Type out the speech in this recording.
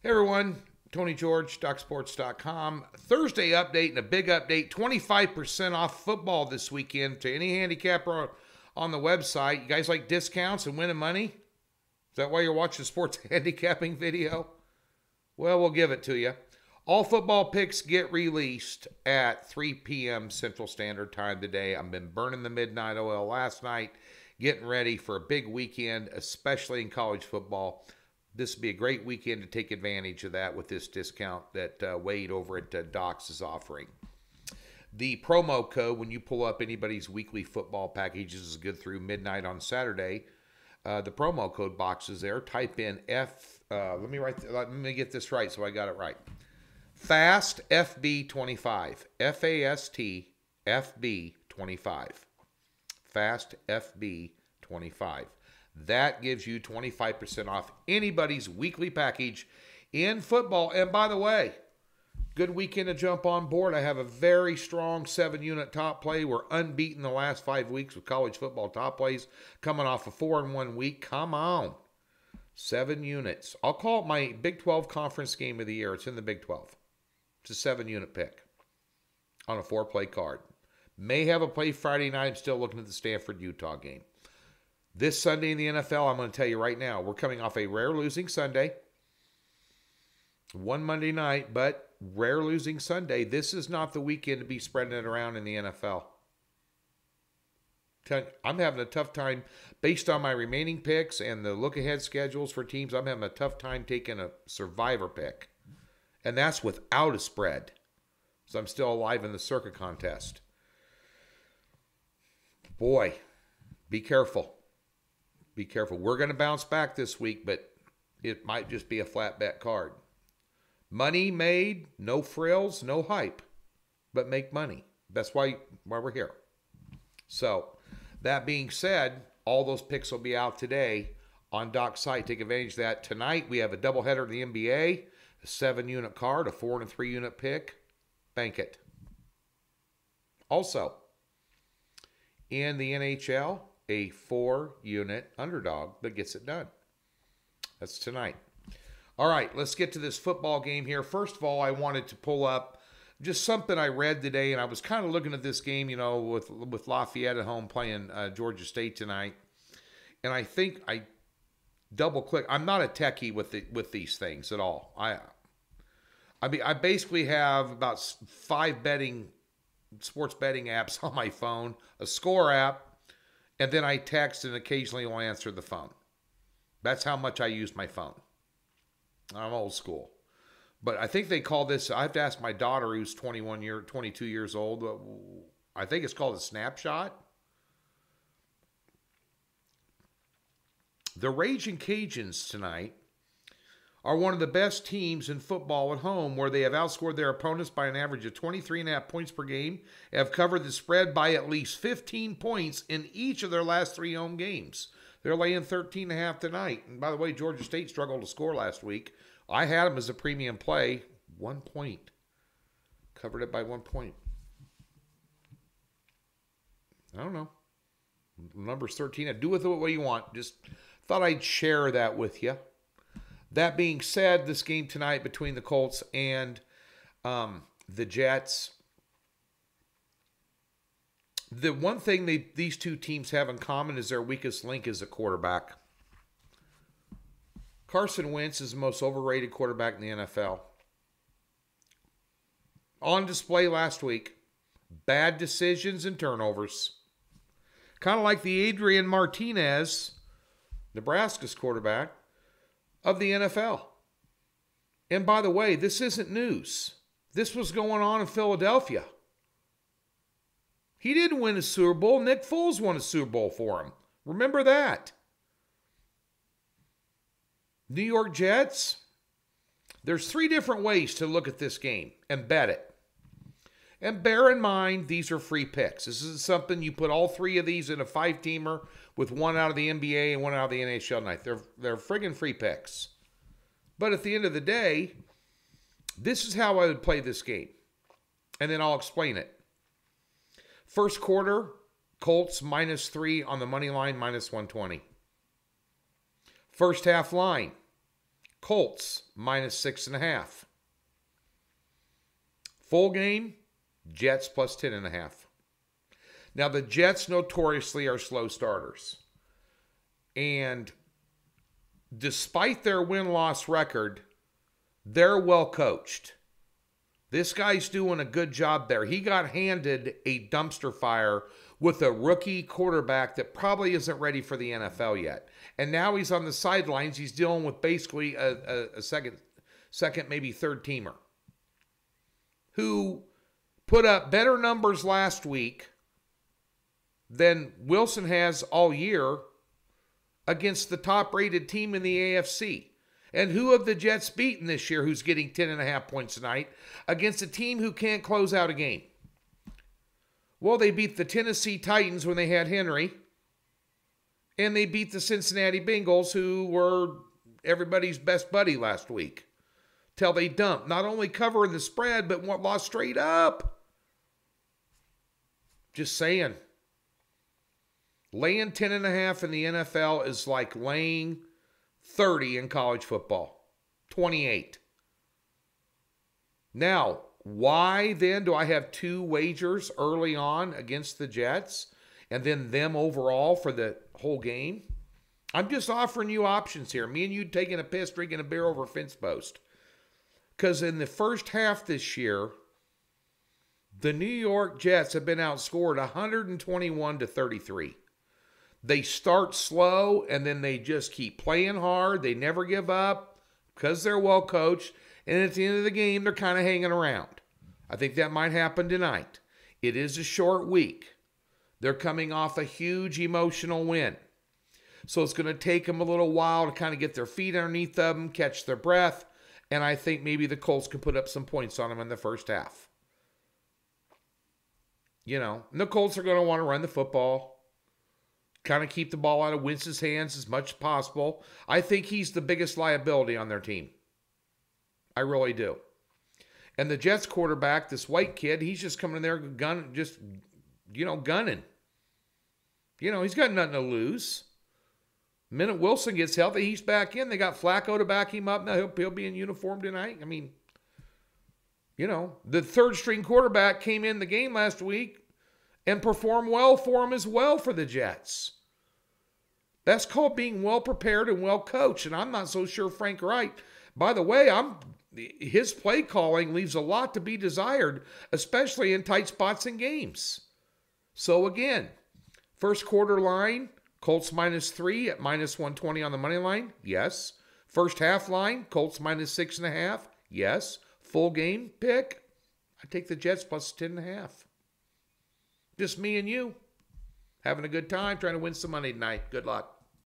Hey everyone, Tony George, DocSports.com. Thursday update and a big update. 25% off football this weekend to any handicapper on the website. You guys like discounts and winning money? Is that why you're watching the sports handicapping video? Well, we'll give it to you. All football picks get released at 3 p.m. Central Standard Time today. I've been burning the midnight oil last night, getting ready for a big weekend, especially in college football. This would be a great weekend to take advantage of that with this discount that Wade over at Docs is offering. The promo code when you pull up anybody's weekly football packages is good through midnight on Saturday. The promo code box is there. Type in let me get this right so I got it right. FAST FB25. FAST FB25. FAST FB25. That gives you 25% off anybody's weekly package in football. And by the way, good weekend to jump on board. I have a very strong 7-unit top play. We're unbeaten the last 5 weeks with college football top plays, coming off a 4-1 week. Come on. 7 units. I'll call it my Big 12 conference game of the year. It's in the Big 12. It's a 7-unit pick on a 4-play card. May have a play Friday night. I'm still looking at the Stanford-Utah game. This Sunday in the NFL, I'm going to tell you right now, we're coming off a rare losing Sunday. One Monday night, but rare losing Sunday. This is not the weekend to be spreading it around in the NFL. I'm having a tough time, based on my remaining picks and the look-ahead schedules for teams, I'm having a tough time taking a survivor pick. And that's without a spread. So I'm still alive in the circuit contest. Boy, be careful. Be careful. We're going to bounce back this week, but it might just be a flat bet card. Money made, no frills, no hype, but make money. That's why we're here. So, that being said, all those picks will be out today on Doc's site. Take advantage of that. Tonight, we have a doubleheader in the NBA, a 7-unit card, a 4- and 3-unit pick. Bank it. Also, in the NHL, a 4-unit underdog that gets it done. That's tonight. All right, let's get to this football game here. First of all, I wanted to pull up just something I read today, and I was kind of looking at this game, with Lafayette at home playing Georgia State tonight. And I think I double-click. I'm not a techie with these things at all. I basically have about 5 sports betting apps on my phone, a score app, and then I text and occasionally will answer the phone. That's how much I use my phone. I'm old school. But I think they call this, I have to ask my daughter who's 22 years old, I think it's called a snapshot. The Raging Cajuns tonight are one of the best teams in football at home, where they have outscored their opponents by an average of 23.5 points per game, have covered the spread by at least 15 points in each of their last 3 home games. They're laying 13.5 tonight. And by the way, Georgia State struggled to score last week. I had them as a premium play. 1 point. Covered it by 1 point. I don't know. Number's 13. Do with it what you want. Just thought I'd share that with you. That being said, this game tonight between the Colts and the Jets, the one thing these two teams have in common is their weakest link is a quarterback. Carson Wentz is the most overrated quarterback in the NFL. On display last week, bad decisions and turnovers. Kind of like the Adrian Martinez, Nebraska's quarterback, of the NFL. And by the way, this isn't news. This was going on in Philadelphia. He didn't win a Super Bowl. Nick Foles won a Super Bowl for him. Remember that. New York Jets. There's 3 different ways to look at this game and bet it. And bear in mind, these are free picks. This isn't something you put all 3 of these in a 5-teamer with 1 out of the NBA and 1 out of the NHL night. They're friggin' free picks. But at the end of the day, this is how I would play this game. And then I'll explain it. First quarter, Colts -3 on the money line, -120. First half line, Colts minus 6.5. Full game, Jets plus 10.5. Now, the Jets notoriously are slow starters. And despite their win-loss record, they're well coached. This guy's doing a good job there. He got handed a dumpster fire with a rookie quarterback that probably isn't ready for the NFL yet. And now he's on the sidelines. He's dealing with basically a second, maybe third teamer who put up better numbers last week than Wilson has all year against the top-rated team in the AFC. And who have the Jets beaten this year who's getting 10.5 points tonight against a team who can't close out a game? Well, they beat the Tennessee Titans when they had Henry. And they beat the Cincinnati Bengals, who were everybody's best buddy last week. Till they dumped. Not only covering the spread, but lost straight up. Just saying. Laying 10.5 in the NFL is like laying 30 in college football. 28. Now, why then do I have 2 wagers early on against the Jets and then them overall for the whole game? I'm just offering you options here. Me and you taking a piss, drinking a beer over a fence post. Because in the first half this year, the New York Jets have been outscored 121-33. They start slow, and then they just keep playing hard. They never give up because they're well coached. And at the end of the game, they're kind of hanging around. I think that might happen tonight. It is a short week. They're coming off a huge emotional win. So it's going to take them a little while to kind of get their feet underneath them, catch their breath. And I think maybe the Colts can put up some points on them in the first half. And the Colts are going to want to run the football. Kind of keep the ball out of Wentz's hands as much as possible. I think he's the biggest liability on their team. I really do. And the Jets quarterback, this white kid, he's just coming in there gunning. He's got nothing to lose. The minute Wilson gets healthy, he's back in. They got Flacco to back him up. Now he'll be in uniform tonight. I mean, the third-string quarterback came in the game last week and performed well for him as well for the Jets. That's called being well prepared and well coached, and I'm not so sure Frank Wright. By the way, his play calling leaves a lot to be desired, especially in tight spots in games. So again, first quarter line, Colts -3 at -120 on the money line. Yes. First half line, Colts -6.5. Yes. Full game pick, I take the Jets plus 10.5. Just me and you having a good time trying to win some money tonight. Good luck.